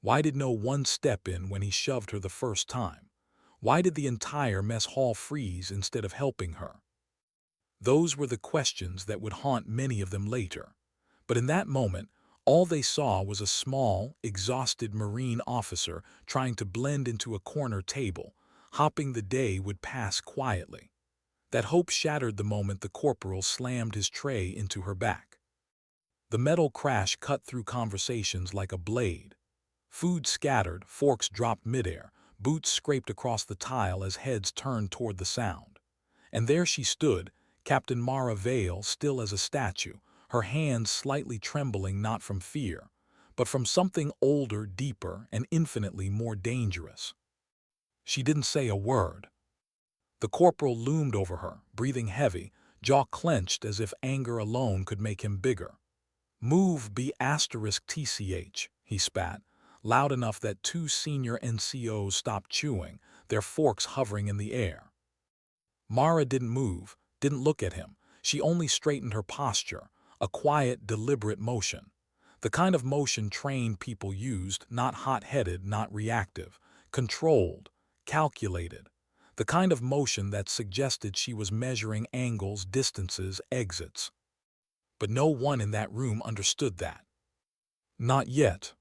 Why did no one step in when he shoved her the first time? Why did the entire mess hall freeze instead of helping her? Those were the questions that would haunt many of them later. But in that moment, all they saw was a small, exhausted Marine officer trying to blend into a corner table, hoping the day would pass quietly. That hope shattered the moment the corporal slammed his tray into her back. The metal crash cut through conversations like a blade. Food scattered, forks dropped midair, boots scraped across the tile as heads turned toward the sound. And there she stood, Captain Mara Vale, still as a statue, her hands slightly trembling not from fear, but from something older, deeper, and infinitely more dangerous. She didn't say a word. The corporal loomed over her, breathing heavy, jaw clenched as if anger alone could make him bigger. "Move B*TCH, he spat, loud enough that two senior NCOs stopped chewing, their forks hovering in the air. Mara didn't move, didn't look at him. She only straightened her posture, a quiet, deliberate motion. The kind of motion trained people used, not hot-headed, not reactive, controlled, calculated. The kind of motion that suggested she was measuring angles, distances, exits. But no one in that room understood that. Not yet.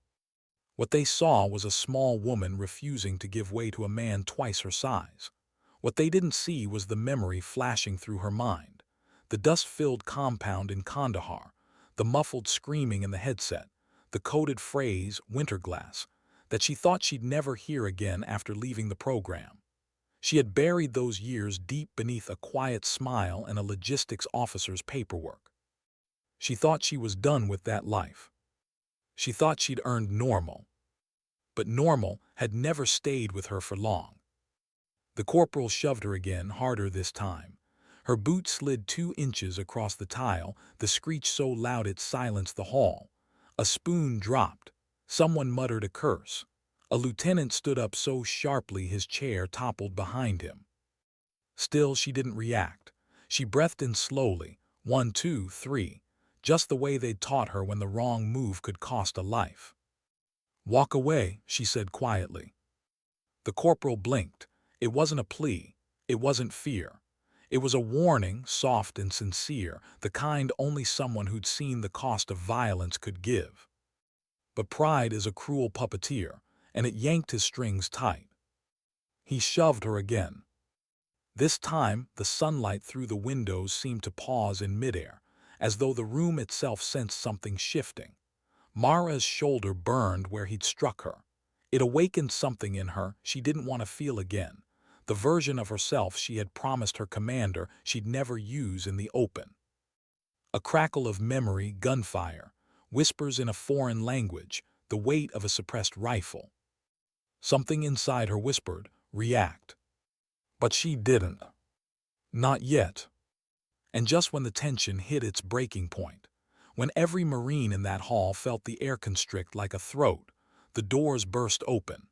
What they saw was a small woman refusing to give way to a man twice her size. What they didn't see was the memory flashing through her mind. The dust-filled compound in Kandahar, the muffled screaming in the headset, the coded phrase, "Winterglass," that she thought she'd never hear again after leaving the program. She had buried those years deep beneath a quiet smile and a logistics officer's paperwork. She thought she was done with that life. She thought she'd earned normal. But normal had never stayed with her for long. The corporal shoved her again, harder this time. Her boot slid 2 inches across the tile, the screech so loud it silenced the hall. A spoon dropped. Someone muttered a curse. A lieutenant stood up so sharply his chair toppled behind him. Still, she didn't react. She breathed in slowly, 1, 2, 3, just the way they'd taught her when the wrong move could cost a life. "Walk away," she said quietly. The corporal blinked. It wasn't a plea. It wasn't fear. It was a warning, soft and sincere, the kind only someone who'd seen the cost of violence could give. But pride is a cruel puppeteer, and it yanked his strings tight. He shoved her again. This time, the sunlight through the windows seemed to pause in midair, as though the room itself sensed something shifting. Mara's shoulder burned where he'd struck her. It awakened something in her she didn't want to feel again, the version of herself she had promised her commander she'd never use in the open. A crackle of memory, gunfire, whispers in a foreign language, the weight of a suppressed rifle. Something inside her whispered, "React." But she didn't. Not yet. And just when the tension hit its breaking point, when every Marine in that hall felt the air constrict like a throat, the doors burst open.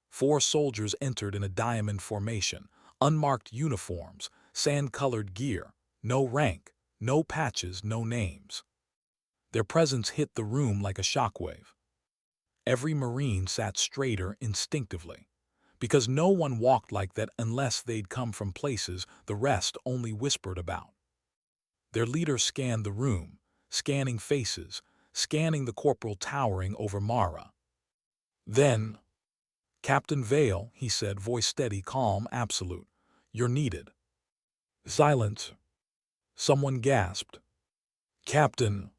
4 soldiers entered in a diamond formation, unmarked uniforms, sand-colored gear, no rank, no patches, no names. Their presence hit the room like a shockwave. Every Marine sat straighter instinctively, because no one walked like that unless they'd come from places the rest only whispered about. Their leader scanned the room, scanning faces, scanning the corporal towering over Mara. Then, "Captain Vale," he said, voice steady, calm, absolute. "You're needed." Silence. Someone gasped. "Captain.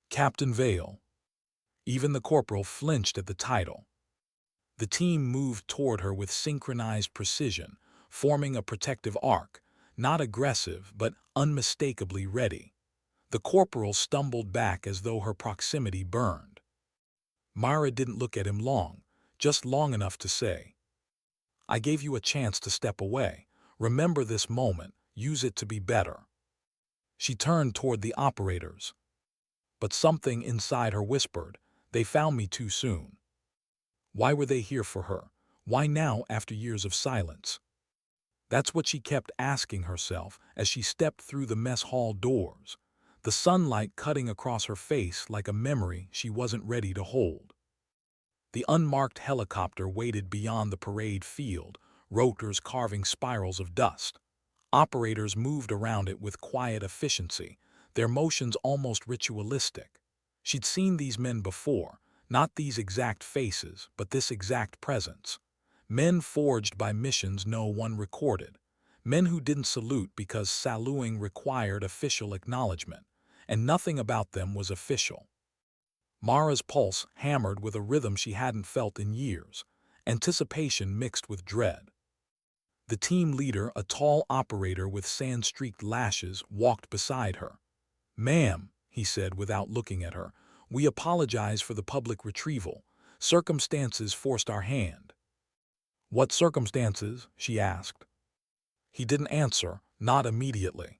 Captain Vale." Even the corporal flinched at the title. The team moved toward her with synchronized precision, forming a protective arc, not aggressive but unmistakably ready. The corporal stumbled back as though her proximity burned. Mara didn't look at him long, just long enough to say, "I gave you a chance to step away. Remember this moment, use it to be better." She turned toward the operators. But something inside her whispered, "They found me too soon." Why were they here for her? Why now after years of silence? That's what she kept asking herself as she stepped through the mess hall doors, the sunlight cutting across her face like a memory she wasn't ready to hold. The unmarked helicopter waited beyond the parade field, rotors carving spirals of dust. Operators moved around it with quiet efficiency, their motions almost ritualistic. She'd seen these men before, not these exact faces, but this exact presence. Men forged by missions no one recorded. Men who didn't salute because saluting required official acknowledgement, and nothing about them was official. Mara's pulse hammered with a rhythm she hadn't felt in years, anticipation mixed with dread. The team leader, a tall operator with sand-streaked lashes, walked beside her. "Ma'am," he said without looking at her, "we apologize for the public retrieval. Circumstances forced our hand." "What circumstances?" she asked. He didn't answer, not immediately.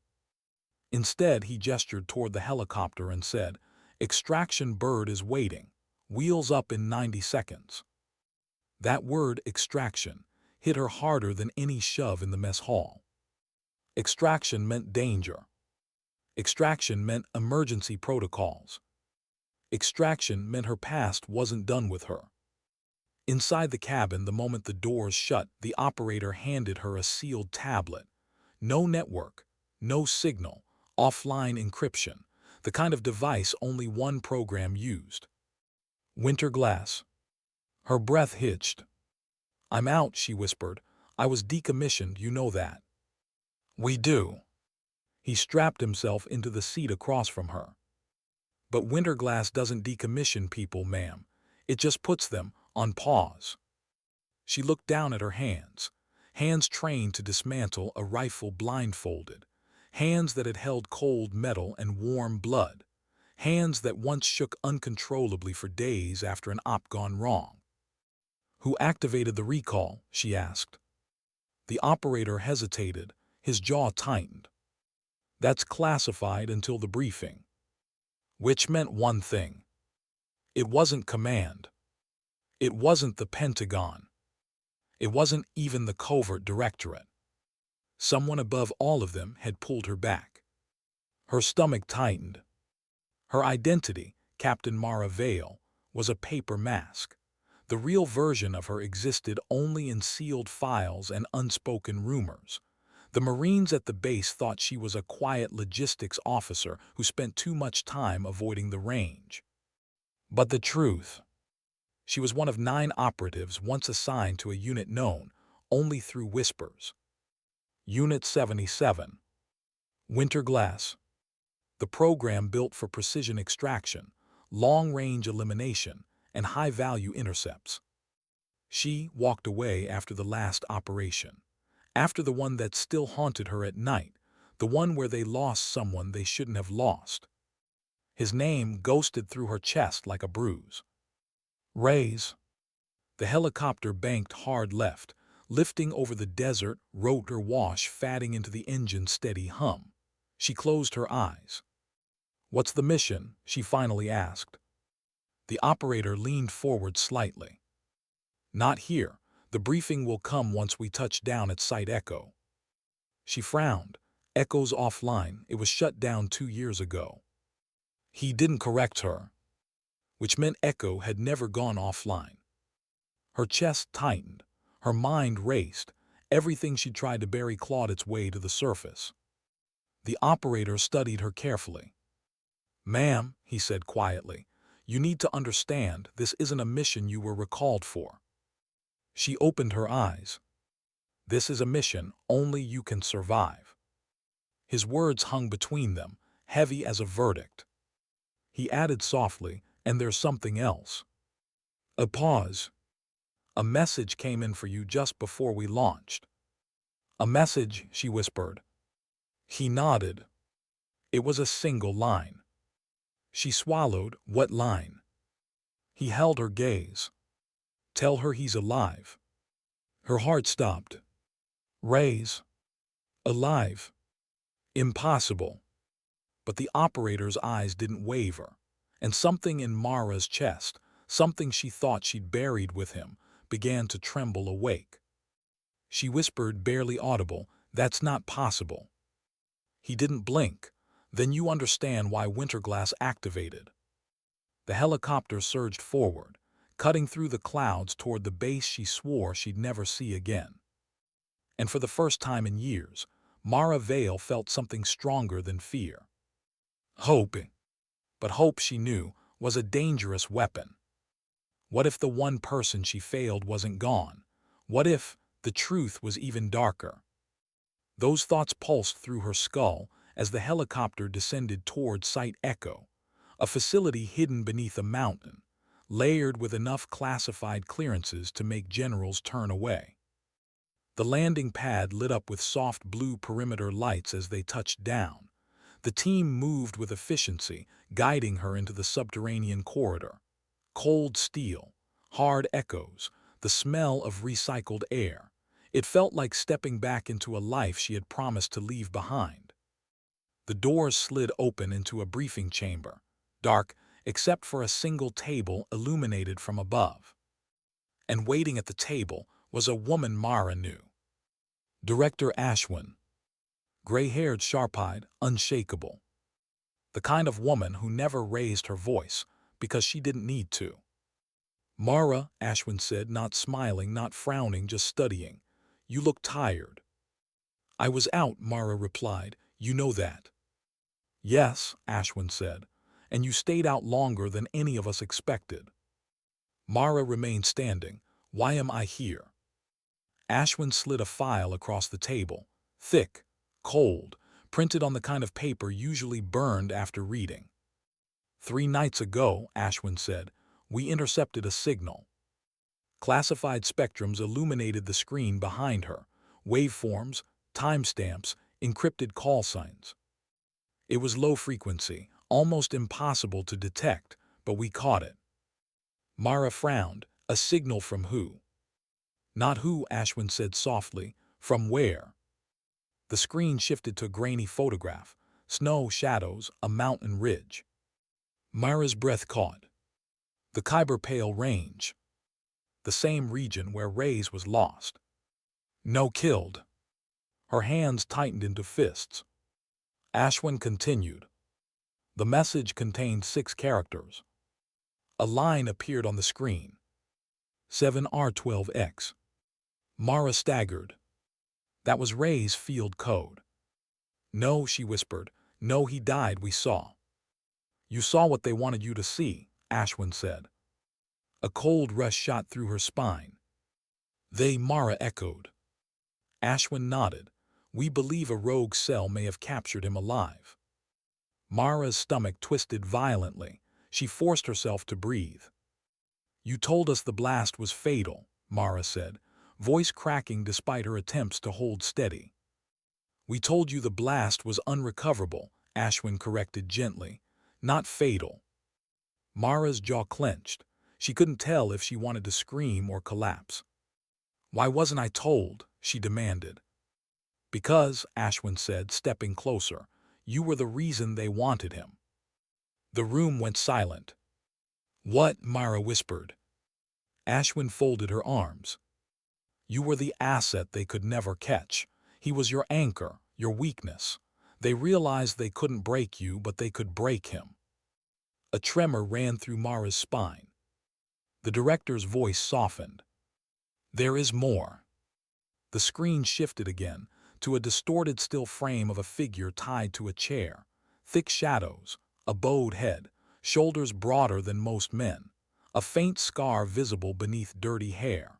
Instead, he gestured toward the helicopter and said, "Extraction bird is waiting. Wheels up in 90 seconds." That word, extraction, hit her harder than any shove in the mess hall. Extraction meant danger. Extraction meant emergency protocols. Extraction meant her past wasn't done with her. Inside the cabin, the moment the doors shut, the operator handed her a sealed tablet. No network, no signal, offline encryption, the kind of device only one program used. Winterglass. Her breath hitched. "I'm out," she whispered. "I was decommissioned, you know that." "We do." He strapped himself into the seat across from her. "But Winterglass doesn't decommission people, ma'am. It just puts them on pause." She looked down at her hands, hands trained to dismantle a rifle blindfolded, hands that had held cold metal and warm blood, hands that once shook uncontrollably for days after an op gone wrong. "Who activated the recall?" she asked. The operator hesitated, his jaw tightened. "That's classified until the briefing." Which meant one thing. It wasn't command. It wasn't the Pentagon. It wasn't even the covert directorate. Someone above all of them had pulled her back. Her stomach tightened. Her identity, Captain Mara Vale, was a paper mask. The real version of her existed only in sealed files and unspoken rumors. The Marines at the base thought she was a quiet logistics officer who spent too much time avoiding the range. But the truth: she was one of 9 operatives once assigned to a unit known only through whispers. Unit 77. Winterglass. The program built for precision extraction, long-range elimination, and high-value intercepts. She walked away after the last operation, after the one that still haunted her at night, the one where they lost someone they shouldn't have lost. His name ghosted through her chest like a bruise. Rays. The helicopter banked hard left, lifting over the desert, rotor wash fatting into the engine's steady hum. She closed her eyes. "What's the mission?" she finally asked. The operator leaned forward slightly. "Not here. The briefing will come once we touch down at Site Echo." She frowned. "Echo's offline. It was shut down 2 years ago." He didn't correct her, which meant Echo had never gone offline. Her chest tightened. Her mind raced. Everything she tried to bury clawed its way to the surface. The operator studied her carefully. "Ma'am," he said quietly, "you need to understand this isn't a mission you were recalled for." She opened her eyes. "This is a mission only you can survive." His words hung between them, heavy as a verdict. He added softly, "And there's something else." A pause. "A message came in for you just before we launched." "A message," she whispered. He nodded. It was a single line. She swallowed. "What line?" He held her gaze. "Tell her he's alive." Her heart stopped. Rays. Alive. Impossible. But the operator's eyes didn't waver, and something in Mara's chest, something she thought she'd buried with him, began to tremble awake. She whispered, barely audible, "That's not possible." He didn't blink. "Then you understand why Winterglass activated." The helicopter surged forward. cutting through the clouds toward the base she swore she'd never see again. And for the first time in years, Mara Vale felt something stronger than fear. Hope. But hope, she knew, was a dangerous weapon. What if the one person she failed wasn't gone? What if the truth was even darker? Those thoughts pulsed through her skull as the helicopter descended toward Site Echo, a facility hidden beneath a mountain, layered with enough classified clearances to make generals turn away. The landing pad lit up with soft blue perimeter lights as they touched down. The team moved with efficiency, guiding her into the subterranean corridor. Cold steel, hard echoes, the smell of recycled air. It felt like stepping back into a life she had promised to leave behind. The doors slid open into a briefing chamber, dark except for a single table illuminated from above. And waiting at the table was a woman Mara knew. Director Ashwin. Gray-haired, sharp-eyed, unshakable. The kind of woman who never raised her voice because she didn't need to. Mara, Ashwin said, not smiling, not frowning, just studying. You look tired. I was out, Mara replied. You know that. Yes, Ashwin said, and you stayed out longer than any of us expected. Mara remained standing. Why am I here? Ashwin slid a file across the table, thick, cold, printed on the kind of paper usually burned after reading. 3 nights ago, Ashwin said, we intercepted a signal. Classified spectrums illuminated the screen behind her, waveforms, timestamps, encrypted call signs. It was low frequency, almost impossible to detect, but we caught it. Mara frowned. A signal from who? Not who, Ashwin said softly. From where? The screen shifted to a grainy photograph. Snow, shadows, a mountain ridge. Mara's breath caught. The Khyber Pass Range. The same region where Reyes was lost. No killed. Her hands tightened into fists. Ashwin continued. The message contained 6 characters. A line appeared on the screen. 7R12X. Mara staggered. That was Reyes' field code. No, she whispered. No, he died, we saw. You saw what they wanted you to see, Ashwin said. A cold rush shot through her spine. They, Mara echoed. Ashwin nodded. We believe a rogue cell may have captured him alive. Mara's stomach twisted violently. She forced herself to breathe. You told us the blast was fatal, Mara said, voice cracking despite her attempts to hold steady. We told you the blast was unrecoverable, Ashwin corrected gently. Not fatal. Mara's jaw clenched. She couldn't tell if she wanted to scream or collapse. Why wasn't I told? She demanded. Because, Ashwin said, stepping closer, you were the reason they wanted him. The room went silent. What? Mara whispered. Ashwin folded her arms. You were the asset they could never catch. He was your anchor, your weakness. They realized they couldn't break you, but they could break him. A tremor ran through Mara's spine. The director's voice softened. There is more. The screen shifted again, to a distorted still frame of a figure tied to a chair. Thick shadows, a bowed head, shoulders broader than most men, a faint scar visible beneath dirty hair.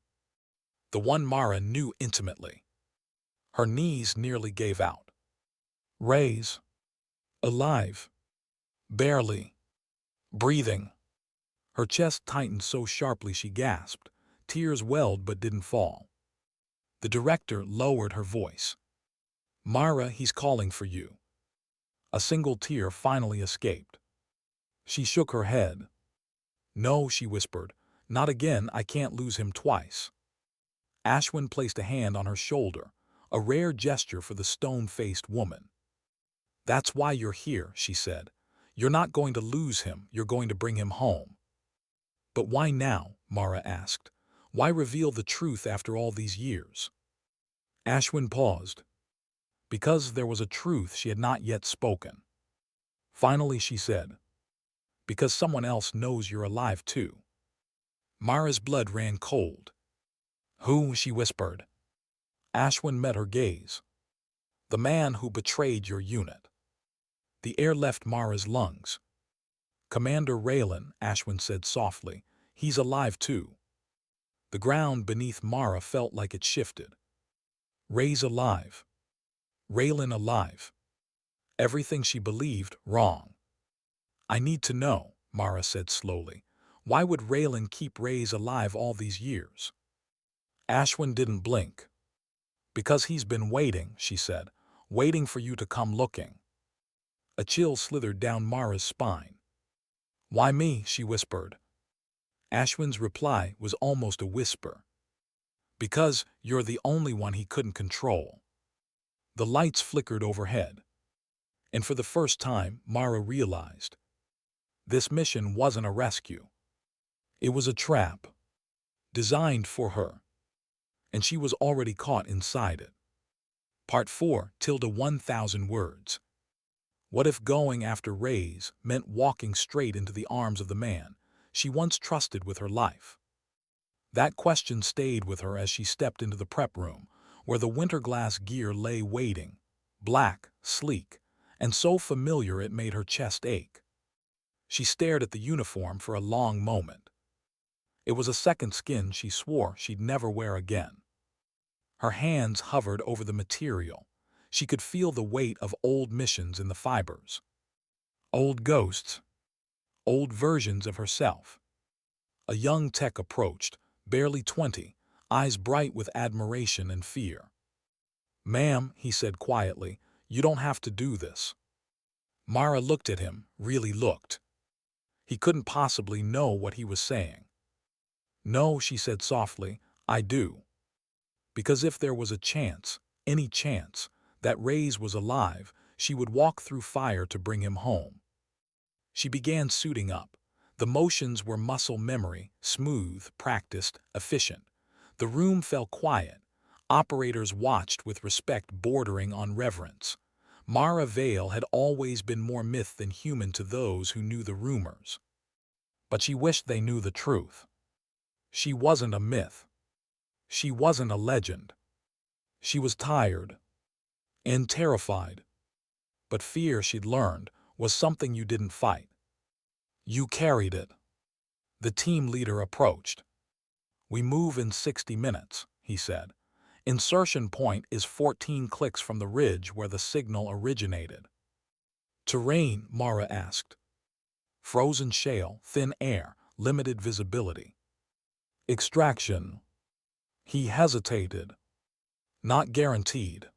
The one Mara knew intimately. Her knees nearly gave out. Reyes. Alive. Barely. Breathing. Her chest tightened so sharply she gasped. Tears welled but didn't fall. The director lowered her voice. Mara, he's calling for you. A single tear finally escaped. She shook her head. No, she whispered. Not again, I can't lose him twice. Ashwin placed a hand on her shoulder, a rare gesture for the stone-faced woman. That's why you're here, she said. You're not going to lose him, you're going to bring him home. But why now? Mara asked. Why reveal the truth after all these years? Ashwin paused. Because there was a truth she had not yet spoken. Finally she said, because someone else knows you're alive too. Mara's blood ran cold. Who? She whispered. Ashwin met her gaze. The man who betrayed your unit. The air left Mara's lungs. Commander Raylan, Ashwin said softly. He's alive too. The ground beneath Mara felt like it shifted. Ray's alive. Raylan alive. Everything she believed wrong. I need to know, Mara said slowly. Why would Raylan keep Ray's alive all these years? Ashwin didn't blink. Because he's been waiting, she said, waiting for you to come looking. A chill slithered down Mara's spine. Why me? She whispered. Ashwin's reply was almost a whisper. Because you're the only one he couldn't control. The lights flickered overhead. And for the first time, Mara realized. This mission wasn't a rescue. It was a trap. Designed for her. And she was already caught inside it. Part 4, 1,000 words. What if going after Rays meant walking straight into the arms of the man she once trusted with her life? That question stayed with her as she stepped into the prep room, where the Winterglass gear lay waiting, black, sleek, and so familiar it made her chest ache. She stared at the uniform for a long moment. It was a second skin she swore she'd never wear again. Her hands hovered over the material. She could feel the weight of old missions in the fibers. Old ghosts. Old versions of herself. A young tech approached, barely 20, eyes bright with admiration and fear. Ma'am, he said quietly, you don't have to do this. Mara looked at him, really looked. He couldn't possibly know what he was saying. No, she said softly, I do. Because if there was a chance, any chance, that Rays was alive, she would walk through fire to bring him home. She began suiting up. The motions were muscle memory, smooth, practiced, efficient. The room fell quiet. Operators watched with respect bordering on reverence. Mara Vale had always been more myth than human to those who knew the rumors. But she wished they knew the truth. She wasn't a myth. She wasn't a legend. She was tired. And terrified. But fear, she'd learned, was something you didn't fight. You carried it. The team leader approached. We move in 60 minutes, he said. Insertion point is 14 clicks from the ridge where the signal originated. Terrain, Mara asked. Frozen shale, thin air, limited visibility. Extraction. He hesitated. Not guaranteed.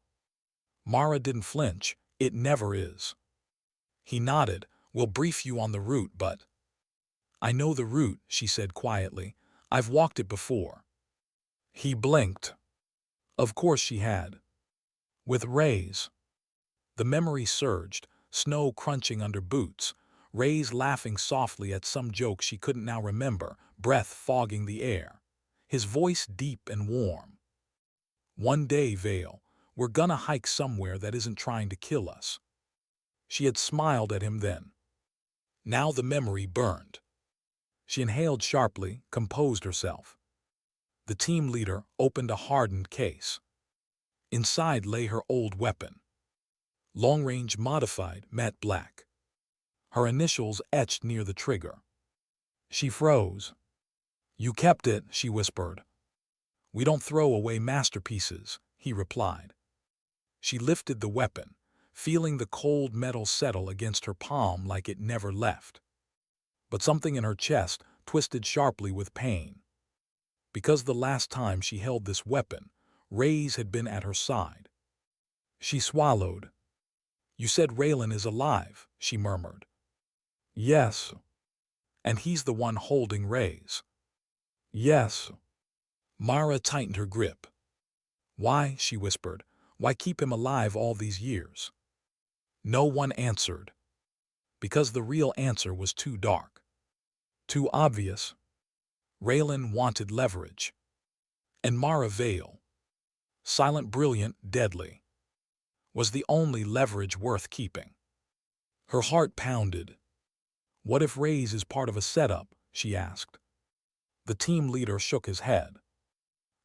Mara didn't flinch. It never is. He nodded. We'll brief you on the route, but... I know the route, she said quietly. I've walked it before. He blinked. Of course she had. With Rays. The memory surged, snow crunching under boots, Rays laughing softly at some joke she couldn't now remember, breath fogging the air. His voice deep and warm. One day, Vale, we're gonna hike somewhere that isn't trying to kill us. She had smiled at him then. Now the memory burned. She inhaled sharply, composed herself. The team leader opened a hardened case. Inside lay her old weapon. Long-range modified matte black. Her initials etched near the trigger. She froze. You kept it, she whispered. We don't throw away masterpieces, he replied. She lifted the weapon, feeling the cold metal settle against her palm like it never left. But something in her chest twisted sharply with pain. Because the last time she held this weapon, Rays had been at her side. She swallowed. You said Raylan is alive, she murmured. Yes. And he's the one holding Rays. Yes. Mara tightened her grip. Why, she whispered, why keep him alive all these years? No one answered. Because the real answer was too dark. Too obvious. Raylan wanted leverage. And Mara Vale, silent, brilliant, deadly, was the only leverage worth keeping. Her heart pounded. What if Rays is part of a setup, she asked. The team leader shook his head.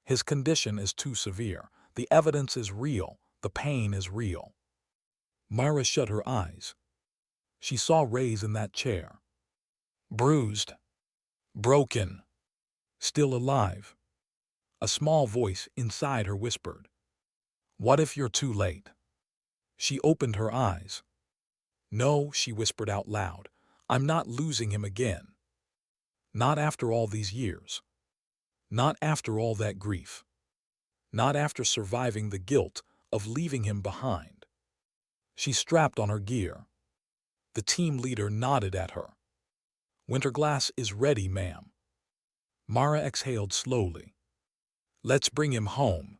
His condition is too severe. The evidence is real. The pain is real. Mara shut her eyes. She saw Reyes in that chair. Bruised. Broken. Still alive. A small voice inside her whispered, "What if you're too late?" She opened her eyes. "No," she whispered out loud. "I'm not losing him again. Not after all these years. Not after all that grief. Not after surviving the guilt of leaving him behind." She strapped on her gear. The team leader nodded at her. "Winterglass is ready, ma'am." Mara exhaled slowly. "Let's bring him home."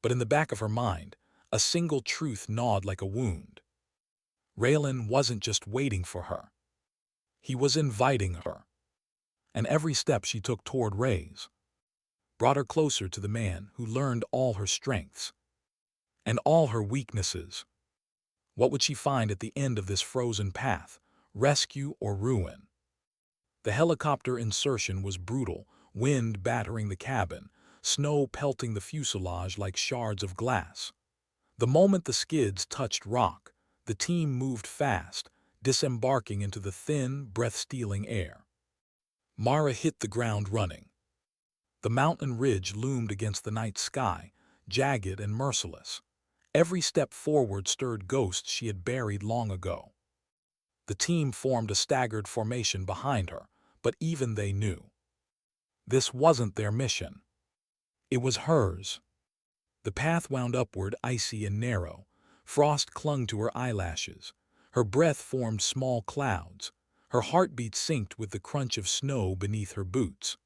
But in the back of her mind, a single truth gnawed like a wound. Raylan wasn't just waiting for her. He was inviting her. And every step she took toward Reyes brought her closer to the man who learned all her strengths and all her weaknesses. What would she find at the end of this frozen path, rescue or ruin? The helicopter insertion was brutal, wind battering the cabin, snow pelting the fuselage like shards of glass. The moment the skids touched rock, the team moved fast, disembarking into the thin, breath-stealing air. Mara hit the ground running. The mountain ridge loomed against the night sky, jagged and merciless. Every step forward stirred ghosts she had buried long ago. The team formed a staggered formation behind her, but even they knew. This wasn't their mission. It was hers. The path wound upward, icy and narrow. Frost clung to her eyelashes. Her breath formed small clouds. Her heartbeat synced with the crunch of snow beneath her boots.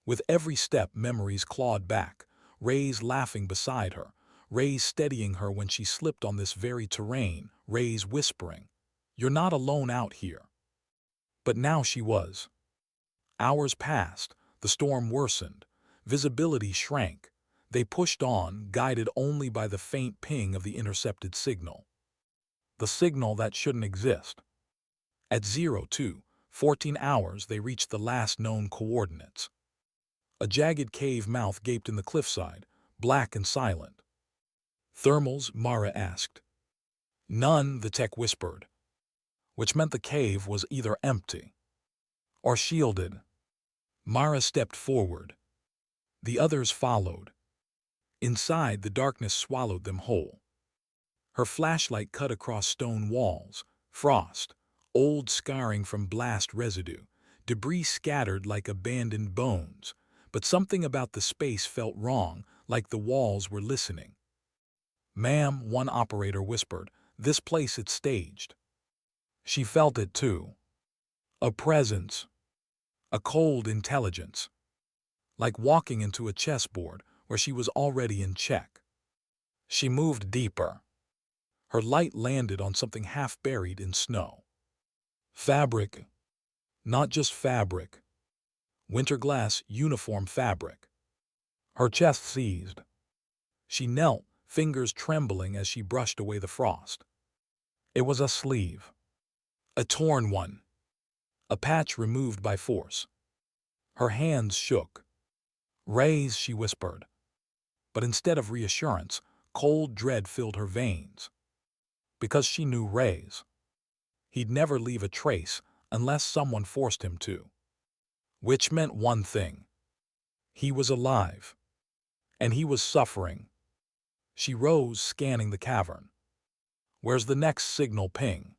With every step, memories clawed back, Reyes laughing beside her, Reyes steadying her when she slipped on this very terrain, Reyes whispering, "You're not alone out here." But now she was. Hours passed, the storm worsened, visibility shrank. They pushed on, guided only by the faint ping of the intercepted signal. The signal that shouldn't exist. At 02:14 hours they reached the last known coordinates. A jagged cave mouth gaped in the cliffside, black and silent. "Thermals?" Mara asked. "None," the tech whispered, which meant the cave was either empty or shielded. Mara stepped forward. The others followed. Inside, the darkness swallowed them whole. Her flashlight cut across stone walls, frost, old scarring from blast residue, debris scattered like abandoned bones. But something about the space felt wrong, like the walls were listening. "Ma'am," one operator whispered, "this place it's staged." She felt it too. A presence. A cold intelligence. Like walking into a chessboard where she was already in check. She moved deeper. Her light landed on something half buried in snow. Fabric. Not just fabric. Winterglass uniform fabric. Her chest seized. She knelt, fingers trembling as she brushed away the frost. It was a sleeve. A torn one. A patch removed by force. Her hands shook. "Reyes," she whispered. But instead of reassurance, cold dread filled her veins. Because she knew Reyes. He'd never leave a trace unless someone forced him to. Which meant one thing. He was alive. And he was suffering. She rose, scanning the cavern. "Where's the next signal ping?"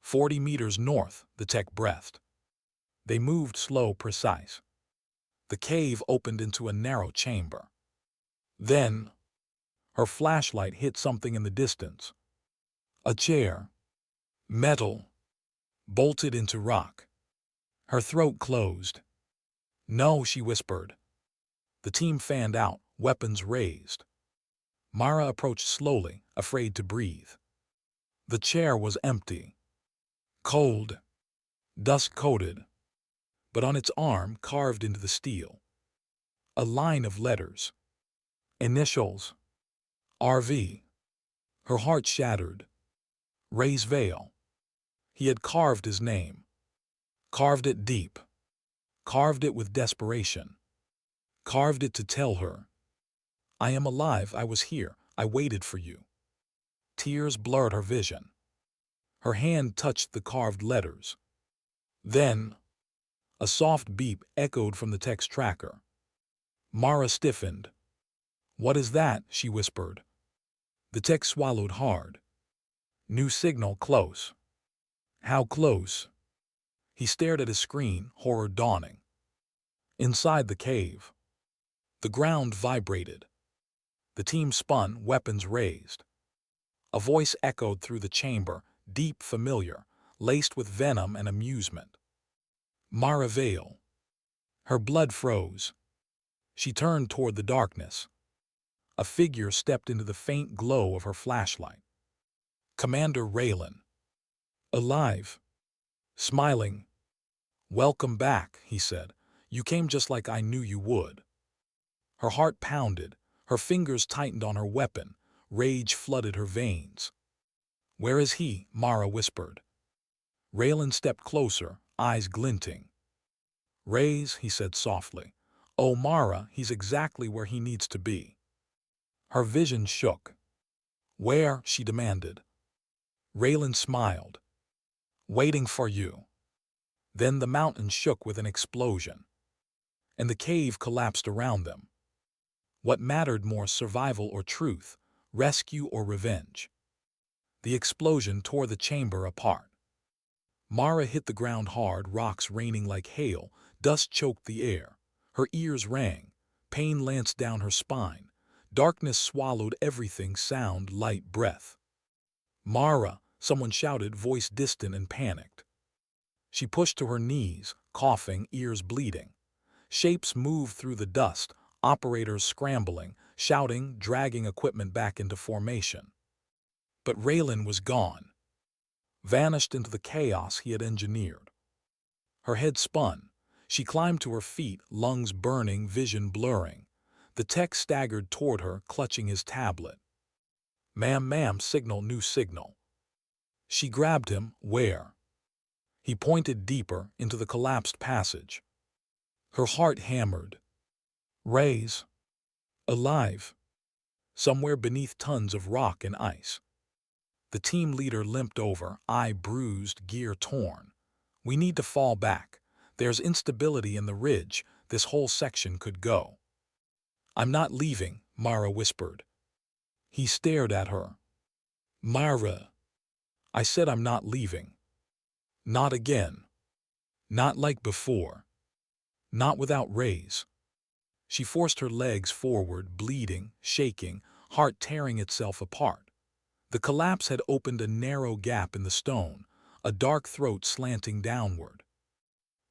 40 meters north, the tech breathed. They moved slow, precise. The cave opened into a narrow chamber. Then, her flashlight hit something in the distance. A chair. Metal. Bolted into rock. Her throat closed. "No," she whispered. The team fanned out, weapons raised. Mara approached slowly, afraid to breathe. The chair was empty. Cold. Dust-coated. But on its arm, carved into the steel, a line of letters. Initials. RV. Her heart shattered. Reyes Vale. He had carved his name. Carved it deep. carved it with desperation, carved it to tell her, "I am alive, I was here, I waited for you." Tears blurred her vision. Her hand touched the carved letters. Then, a soft beep echoed from the text tracker. Mara stiffened. "What is that?" she whispered. The text swallowed hard. "New signal close." "How close?" He stared at his screen, horror dawning. Inside the cave. The ground vibrated. The team spun, weapons raised. A voice echoed through the chamber, deep, familiar, laced with venom and amusement. "Mara Vale." Her blood froze. She turned toward the darkness. A figure stepped into the faint glow of her flashlight. Commander Raylan. Alive. Smiling. "Welcome back," he said. "You came just like I knew you would." Her heart pounded. Her fingers tightened on her weapon. Rage flooded her veins. "Where is he?" Mara whispered. Raylan stepped closer, eyes glinting. "Rays," he said softly. "Oh, Mara, he's exactly where he needs to be." Her vision shook. "Where?" she demanded. Raylan smiled. "Waiting for you." Then the mountain shook with an explosion, and the cave collapsed around them. What mattered more, survival or truth, rescue or revenge? The explosion tore the chamber apart. Mara hit the ground hard, rocks raining like hail, dust choked the air. Her ears rang, pain lanced down her spine. Darkness swallowed everything, sound, light, breath. "Mara!" someone shouted, voice distant and panicked. She pushed to her knees, coughing, ears bleeding. Shapes moved through the dust, operators scrambling, shouting, dragging equipment back into formation. But Raylan was gone, vanished into the chaos he had engineered. Her head spun. She climbed to her feet, lungs burning, vision blurring. The tech staggered toward her, clutching his tablet. Ma'am, signal, new signal." She grabbed him. "Where?" He pointed deeper, into the collapsed passage. Her heart hammered. "Rays. Alive. Somewhere beneath tons of rock and ice." The team leader limped over, eye bruised, gear torn. "We need to fall back. There's instability in the ridge. This whole section could go." "I'm not leaving," Mara whispered. He stared at her. "Mara." "I said I'm not leaving." "Not again. Not like before. Not without Rays." She forced her legs forward, bleeding, shaking, heart tearing itself apart. The collapse had opened a narrow gap in the stone, a dark throat slanting downward.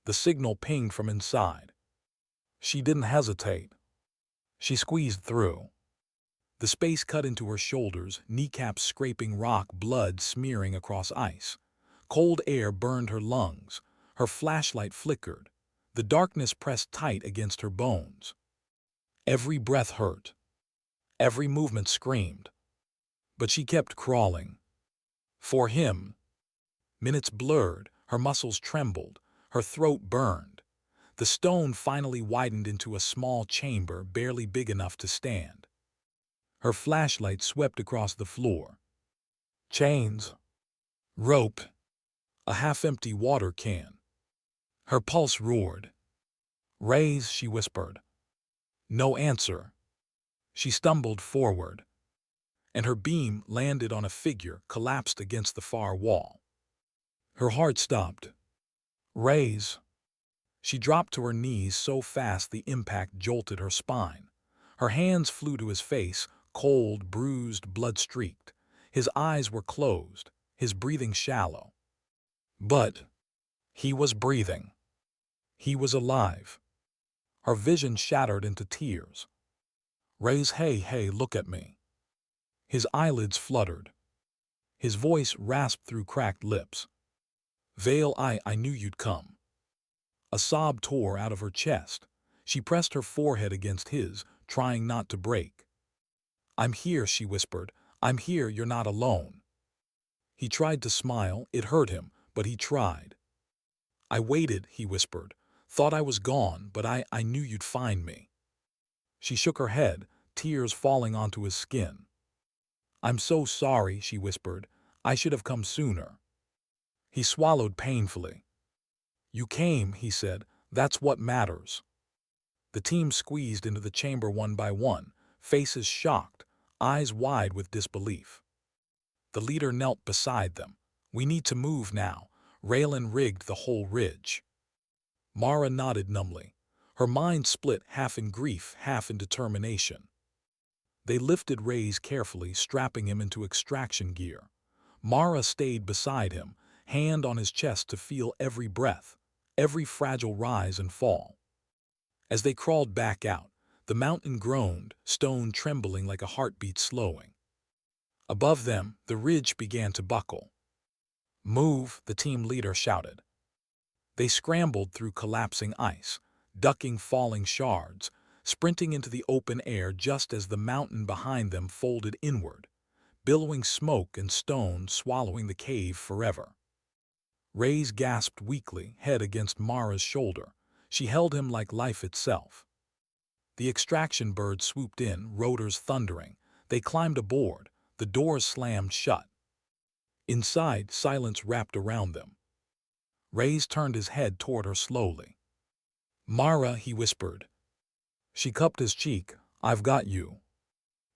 The signal pinged from inside. She didn't hesitate. She squeezed through. The space cut into her shoulders, kneecaps scraping rock, blood smearing across ice. Cold air burned her lungs. Her flashlight flickered. The darkness pressed tight against her bones. Every breath hurt. Every movement screamed. But she kept crawling. For him. Minutes blurred, her muscles trembled, her throat burned. The stone finally widened into a small chamber barely big enough to stand. Her flashlight swept across the floor. Chains. Rope. A half-empty water can. Her pulse roared. "Rays," she whispered. No answer. She stumbled forward, and her beam landed on a figure collapsed against the far wall. Her heart stopped. "Rays." She dropped to her knees so fast the impact jolted her spine. Her hands flew to his face, cold, bruised, blood-streaked. His eyes were closed, his breathing shallow. But he was breathing. He was alive. Her vision shattered into tears. "Rays, hey, look at me." His eyelids fluttered. His voice rasped through cracked lips. "Vale, I knew you'd come." A sob tore out of her chest. She pressed her forehead against his, trying not to break. "I'm here," she whispered. "I'm here, you're not alone." He tried to smile, it hurt him, but he tried. "I waited," he whispered, Thought I was gone, but I knew you'd find me. She shook her head, tears falling onto his skin. I'm so sorry, she whispered. I should have come sooner. He swallowed painfully. You came, he said. That's what matters. The team squeezed into the chamber one by one, faces shocked, eyes wide with disbelief. The leader knelt beside them. We need to move now. Raylan rigged the whole ridge. Mara nodded numbly. Her mind split half in grief, half in determination. They lifted Ray's carefully, strapping him into extraction gear. Mara stayed beside him, hand on his chest to feel every breath, every fragile rise and fall. As they crawled back out, the mountain groaned, stone trembling like a heartbeat slowing. Above them, the ridge began to buckle. Move, the team leader shouted. They scrambled through collapsing ice, ducking falling shards, sprinting into the open air just as the mountain behind them folded inward, billowing smoke and stone swallowing the cave forever. Ray's gasped weakly, head against Mara's shoulder. She held him like life itself. The extraction bird swooped in, rotors thundering. They climbed aboard. The doors slammed shut. Inside, silence wrapped around them. Ray's turned his head toward her slowly. Mara, he whispered. She cupped his cheek. I've got you.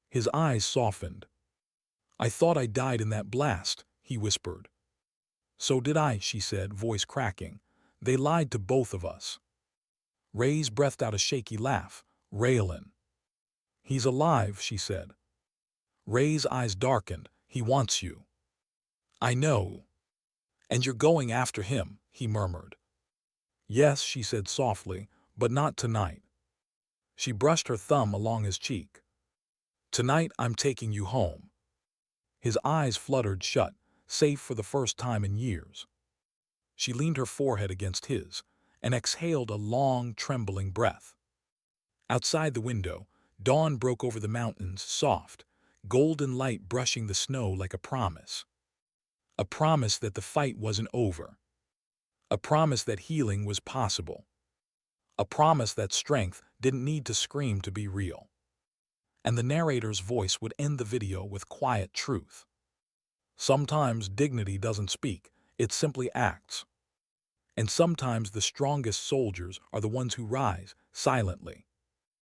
His eyes softened. I thought I died in that blast, he whispered. So did I, she said, voice cracking. They lied to both of us. Ray's breathed out a shaky laugh. Raylan. He's alive, she said. Ray's eyes darkened. He wants you. I know. And you're going after him, he murmured. Yes, she said softly, but not tonight. She brushed her thumb along his cheek. Tonight I'm taking you home. His eyes fluttered shut, safe for the first time in years. She leaned her forehead against his and exhaled a long, trembling breath. Outside the window, dawn broke over the mountains, soft, golden light brushing the snow like a promise. A promise that the fight wasn't over. A promise that healing was possible. A promise that strength didn't need to scream to be real. And the narrator's voice would end the video with quiet truth. Sometimes dignity doesn't speak, it simply acts. And sometimes the strongest soldiers are the ones who rise silently,